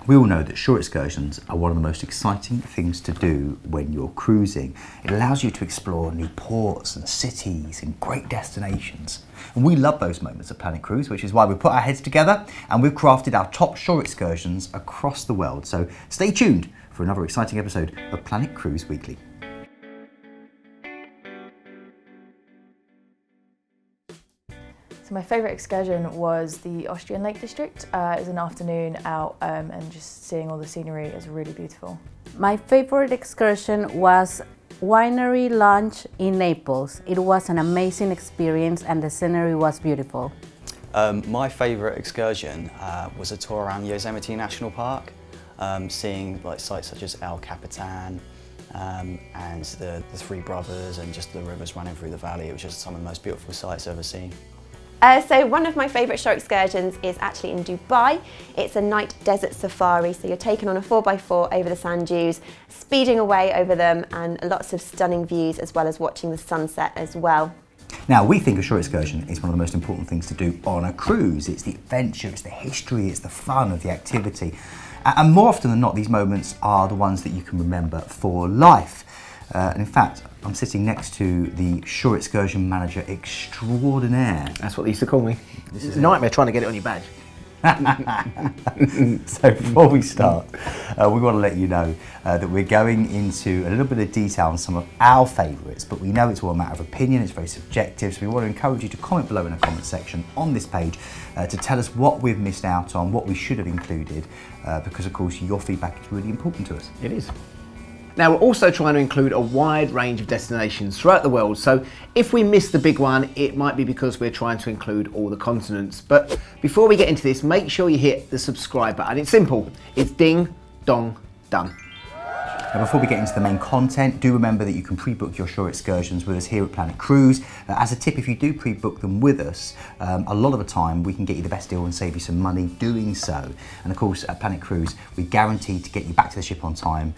We all know that shore excursions are one of the most exciting things to do when you're cruising. It allows you to explore new ports and cities and great destinations. And we love those moments at Planet Cruise, which is why we put our heads together and we've crafted our top shore excursions across the world. So stay tuned for another exciting episode of Planet Cruise Weekly. So my favourite excursion was the Austrian Lake District. It was an afternoon out and just seeing all the scenery is really beautiful. My favourite excursion was winery lunch in Naples. It was an amazing experience and the scenery was beautiful. My favourite excursion was a tour around Yosemite National Park, seeing sites such as El Capitan and the Three Brothers and just the rivers running through the valley. It was just some of the most beautiful sights I've ever seen. So one of my favourite shore excursions is actually in Dubai. It's a night desert safari, so you're taken on a 4x4 over the sand dunes, speeding away over them, and lots of stunning views as well as watching the sunset as well. Now, we think a shore excursion is one of the most important things to do on a cruise. It's the adventure, it's the history, it's the fun of the activity. And more often than not, these moments are the ones that you can remember for life. And in fact, I'm sitting next to the Shore Excursion Manager Extraordinaire. That's what they used to call me. This is a nightmare trying to get it on your badge. So before we start, we want to let you know that we're going into a little bit of detail on some of our favourites, but we know it's all a matter of opinion, it's very subjective, so we want to encourage you to comment below in the comment section on this page to tell us what we've missed out on, what we should have included, because of course your feedback is really important to us. It is. Now, we're also trying to include a wide range of destinations throughout the world, so if we miss the big one, it might be because we're trying to include all the continents. But before we get into this, make sure you hit the subscribe button. It's simple. It's ding, dong, done. Now, before we get into the main content, do remember that you can pre-book your shore excursions with us here at Planet Cruise. As a tip, if you do pre-book them with us, a lot of the time we can get you the best deal and save you some money doing so. And of course, at Planet Cruise, we guarantee to get you back to the ship on time,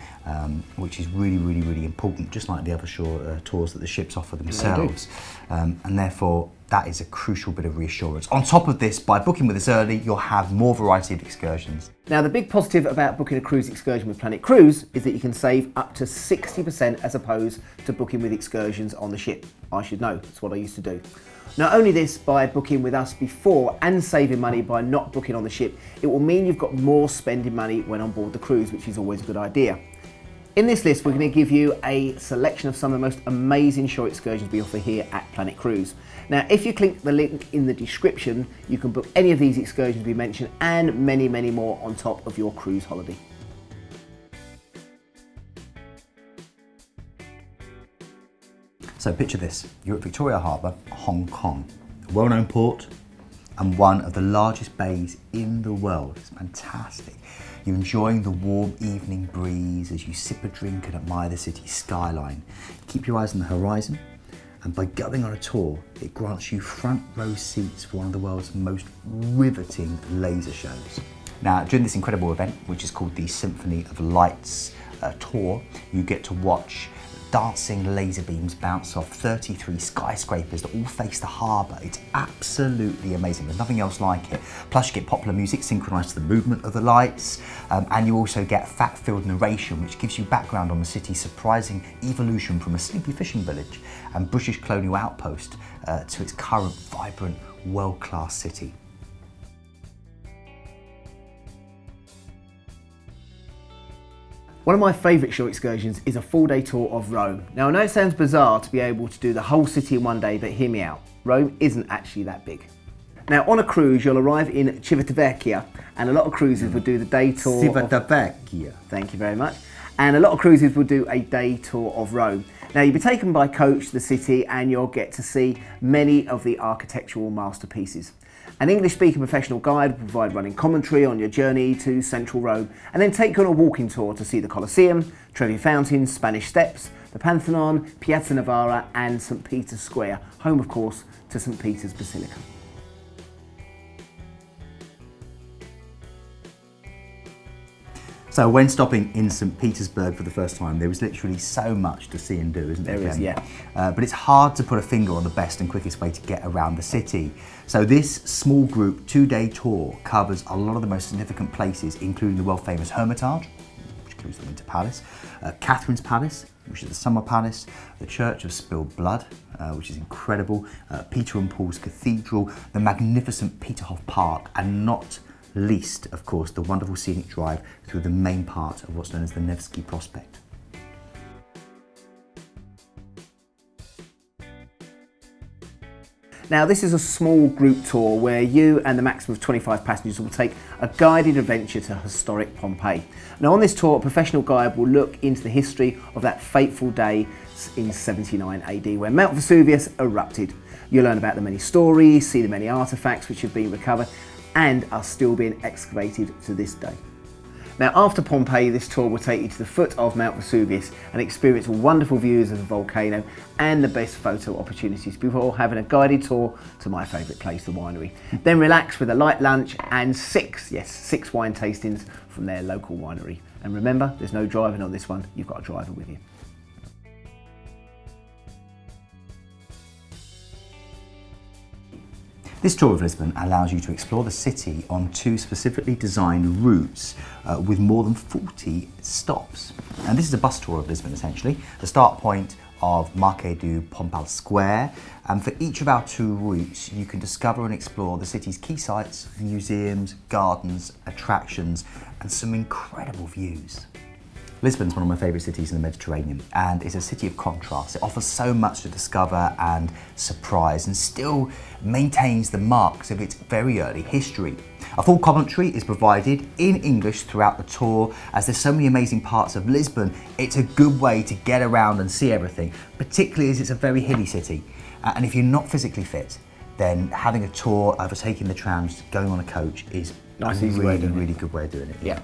which is really, really, really important, just like the other shore tours that the ships offer themselves. And therefore, that is a crucial bit of reassurance. On top of this, by booking with us early, you'll have more variety of excursions. Now, the big positive about booking a cruise excursion with Planet Cruise is that you can save up to 60% as opposed to booking with excursions on the ship. I should know, that's what I used to do. Not only this, by booking with us before and saving money by not booking on the ship, it will mean you've got more spending money when on board the cruise, which is always a good idea. In this list, we're going to give you a selection of some of the most amazing shore excursions we offer here at Planet Cruise. Now, if you click the link in the description, you can book any of these excursions we mentioned and many, many more on top of your cruise holiday. So picture this, you're at Victoria Harbour, Hong Kong, a well-known port and one of the largest bays in the world. It's fantastic. You're enjoying the warm evening breeze as you sip a drink and admire the city's skyline. Keep your eyes on the horizon, and by going on a tour, it grants you front row seats for one of the world's most riveting laser shows. Now, during this incredible event, which is called the Symphony of Lights tour, you get to watch dancing laser beams bounce off 33 skyscrapers that all face the harbour. It's absolutely amazing. There's nothing else like it. Plus you get popular music synchronised to the movement of the lights, and you also get fact-filled narration which gives you background on the city's surprising evolution from a sleepy fishing village and British colonial outpost to its current vibrant, world-class city. One of my favourite shore excursions is a full-day tour of Rome. Now, I know it sounds bizarre to be able to do the whole city in one day, but hear me out. Rome isn't actually that big. Now, on a cruise, you'll arrive in Civitavecchia, and a lot of cruises will do the day tour. Civitavecchia. Thank you very much. And a lot of cruises will do a day tour of Rome. Now, you'll be taken by coach to the city, and you'll get to see many of the architectural masterpieces. An English-speaking professional guide will provide running commentary on your journey to central Rome and then take you on a walking tour to see the Colosseum, Trevi Fountains, Spanish Steps, the Pantheon, Piazza Navara and St Peter's Square, home of course to St Peter's Basilica. So when stopping in St. Petersburg for the first time, there was literally so much to see and do, isn't there? There is, yeah. But it's hard to put a finger on the best and quickest way to get around the city. So this small group 2-day tour covers a lot of the most significant places, including the world-famous Hermitage, which includes the Winter Palace, Catherine's Palace, which is the Summer Palace, the Church of Spilled Blood, which is incredible, Peter and Paul's Cathedral, the magnificent Peterhof Park, and not least, of course, the wonderful scenic drive through the main part of what's known as the Nevsky Prospect. Now, this is a small group tour where you and the maximum of 25 passengers will take a guided adventure to historic Pompeii. Now, on this tour, a professional guide will look into the history of that fateful day in 79 AD when Mount Vesuvius erupted. You'll learn about the many stories, see the many artefacts which have been recovered and are still being excavated to this day. Now, after Pompeii, this tour will take you to the foot of Mount Vesuvius and experience wonderful views of the volcano and the best photo opportunities before having a guided tour to my favourite place, the winery. Then relax with a light lunch and six wine tastings from their local winery. And remember, there's no driving on this one, you've got a driver with you. This tour of Lisbon allows you to explore the city on 2 specifically designed routes with more than 40 stops. And this is a bus tour of Lisbon essentially. The start point of Marquês do Pombal Square, and for each of our 2 routes you can discover and explore the city's key sites, museums, gardens, attractions and some incredible views. Lisbon's one of my favourite cities in the Mediterranean, and it's a city of contrasts. It offers so much to discover and surprise and still maintains the marks of its very early history. A full commentary is provided in English throughout the tour. As there's so many amazing parts of Lisbon, it's a good way to get around and see everything, particularly as it's a very hilly city. And if you're not physically fit, then having a tour, overtaking the trams, going on a coach is nice, a easy really good way of doing it. Yeah.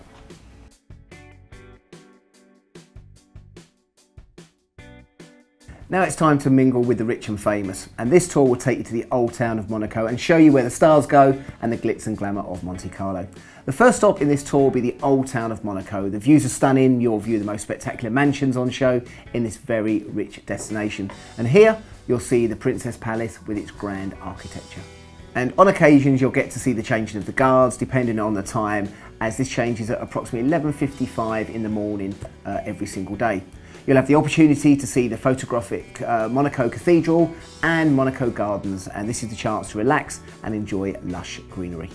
Now it's time to mingle with the rich and famous, and this tour will take you to the old town of Monaco and show you where the stars go and the glitz and glamour of Monte Carlo. The first stop in this tour will be the old town of Monaco. The views are stunning, you'll view the most spectacular mansions on show in this very rich destination. And here you'll see the Princess Palace with its grand architecture. And on occasions you'll get to see the changing of the guards depending on the time, as this changes at approximately 11:55 in the morning every single day. You'll have the opportunity to see the photographic Monaco Cathedral and Monaco Gardens, and this is the chance to relax and enjoy lush greenery.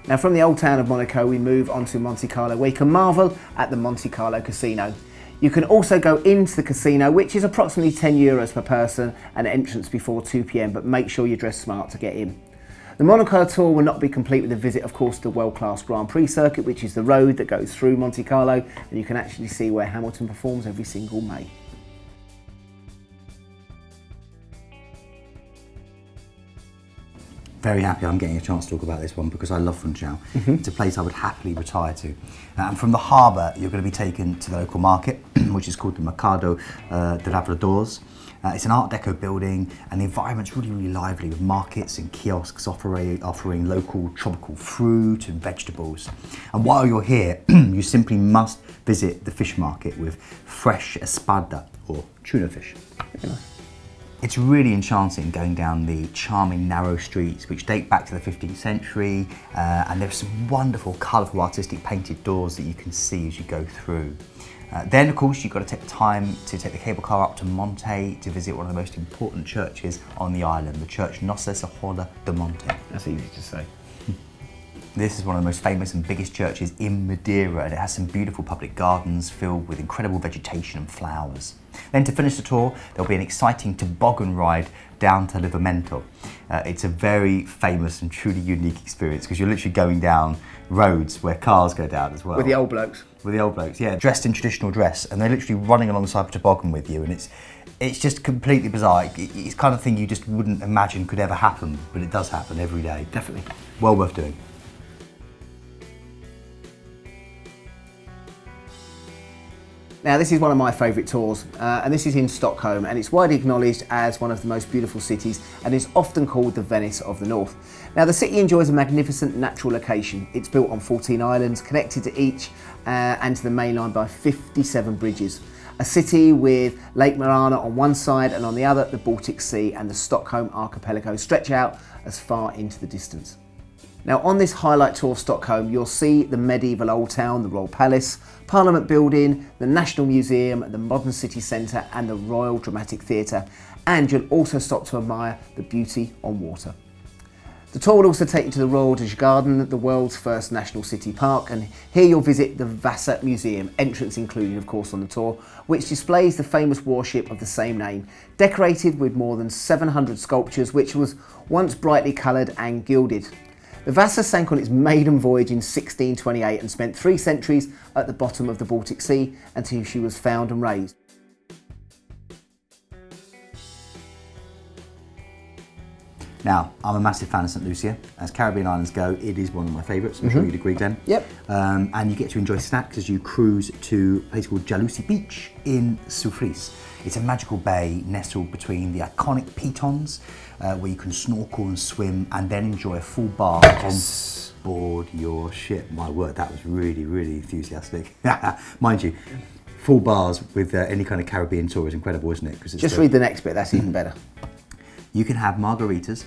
Now from the old town of Monaco we move on to Monte Carlo, where you can marvel at the Monte Carlo Casino. You can also go into the casino, which is approximately €10 per person, and entrance before 2 PM, but make sure you dress smart to get in. The Monaco tour will not be complete with a visit, of course, to the world-class Grand Prix circuit, which is the road that goes through Monte Carlo, and you can actually see where Hamilton performs every single May. Very happy I'm getting a chance to talk about this one because I love Funchal. It's a place I would happily retire to. And from the harbour, you're going to be taken to the local market, which is called the Mercado de Lavradores. It's an Art Deco building, and the environment's really lively with markets and kiosks offering local tropical fruit and vegetables. And while you're here, you simply must visit the fish market with fresh espada, or tuna fish. It's really enchanting going down the charming narrow streets which date back to the 15th century, and there's some wonderful colourful artistic painted doors that you can see as you go through. Then of course you've got to take the time to take the cable car up to Monte to visit one of the most important churches on the island, the church Nossa Senhora de Monte. That's easy to say. This is one of the most famous and biggest churches in Madeira, and it has some beautiful public gardens filled with incredible vegetation and flowers. Then to finish the tour, there'll be an exciting toboggan ride down to Livramento. It's a very famous and truly unique experience because you're literally going down roads where cars go down as well. With the old blokes? With the old blokes, yeah. Dressed in traditional dress, and they're literally running alongside the toboggan with you, and it's just completely bizarre. It's the kind of thing you just wouldn't imagine could ever happen, but it does happen every day. Definitely. Well worth doing. Now this is one of my favourite tours, and this is in Stockholm, and it's widely acknowledged as one of the most beautiful cities and is often called the Venice of the North. Now the city enjoys a magnificent natural location. It's built on 14 islands, connected to each and to the main line by 57 bridges. A city with Lake Marana on one side and on the other the Baltic Sea and the Stockholm archipelago stretch out as far into the distance. Now on this highlight tour of Stockholm, you'll see the medieval Old Town, the Royal Palace, Parliament Building, the National Museum, the Modern City Centre and the Royal Dramatic Theatre, and you'll also stop to admire the beauty on water. The tour will also take you to the Royal Garden, the world's first national city park, and here you'll visit the Vasa Museum, entrance included of course on the tour, which displays the famous warship of the same name, decorated with more than 700 sculptures, which was once brightly coloured and gilded. The Vasa sank on its maiden voyage in 1628 and spent 3 centuries at the bottom of the Baltic Sea until she was found and raised. Now, I'm a massive fan of St Lucia. As Caribbean islands go, it is one of my favourites. I'm sure you'd agree, Glenn. Yep. And you get to enjoy snacks as you cruise to a place called Jalusi Beach in Soufrice. It's a magical bay nestled between the iconic pitons, where you can snorkel and swim and then enjoy a full bath on board your ship. My word, that was really, really enthusiastic. Mind you, full bars with any kind of Caribbean tour is incredible, isn't it? Because just read the next bit, that's even better. You can have margaritas,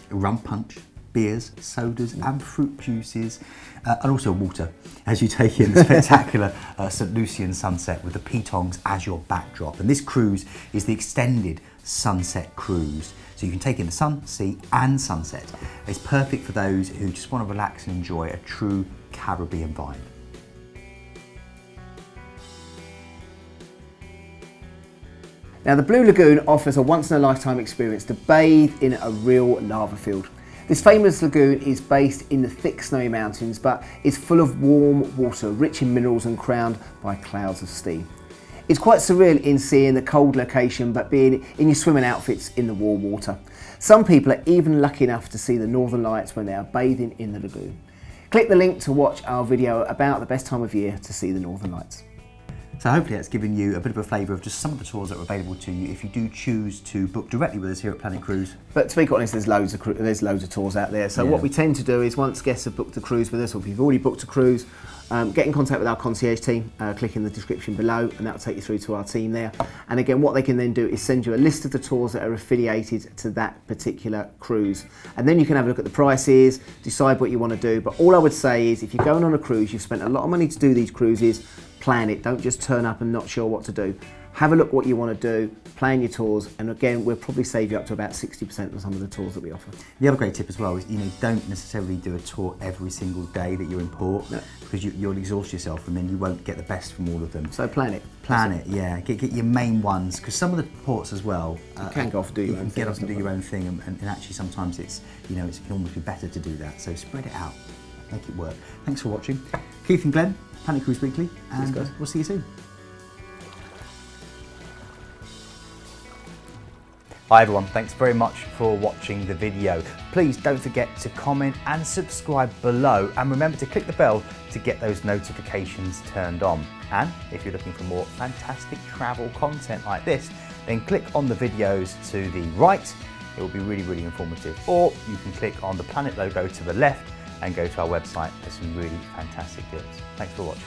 rum punch, beers, sodas and fruit juices, and also water as you take in the spectacular St Lucian sunset with the pitons as your backdrop. And this cruise is the extended sunset cruise. So you can take in the sun, sea and sunset. It's perfect for those who just want to relax and enjoy a true Caribbean vibe. Now the Blue Lagoon offers a once-in-a-lifetime experience to bathe in a real lava field. This famous lagoon is based in the thick snowy mountains but is full of warm water, rich in minerals and crowned by clouds of steam. It's quite surreal in seeing the cold location but being in your swimming outfits in the warm water. Some people are even lucky enough to see the northern lights when they are bathing in the lagoon. Click the link to watch our video about the best time of year to see the northern lights. So hopefully that's given you a bit of a flavour of just some of the tours that are available to you if you do choose to book directly with us here at Planet Cruise. But to be quite honest, there's loads of tours out there. So what we tend to do is once guests have booked a cruise with us, or if you've already booked a cruise, get in contact with our concierge team, click in the description below and that will take you through to our team there. And again, what they can then do is send you a list of the tours that are affiliated to that particular cruise. And then you can have a look at the prices, decide what you want to do. But all I would say is if you're going on a cruise, you've spent a lot of money to do these cruises, plan it. Don't just turn up and not sure what to do. Have a look what you want to do, plan your tours, and again, we'll probably save you up to about 60% on some of the tours that we offer. The other great tip as well is, don't necessarily do a tour every single day that you're in port, because you'll exhaust yourself and then you won't get the best from all of them. So plan it. Plan it, yeah. Get your main ones, because some of the ports as well, you can go off and do your own thing. Get off and do your own thing, and actually sometimes it's, it can almost be better to do that. So spread it out, make it work. Thanks for watching. Keith and Glenn, Planet Cruise Weekly, and we'll see you soon. Hi everyone, thanks very much for watching the video. Please don't forget to comment and subscribe below, and remember to click the bell to get those notifications turned on. And if you're looking for more fantastic travel content like this, then click on the videos to the right. It will be really, really informative. Or you can click on the Planet logo to the left and go to our website for some really fantastic deals. Thanks for watching.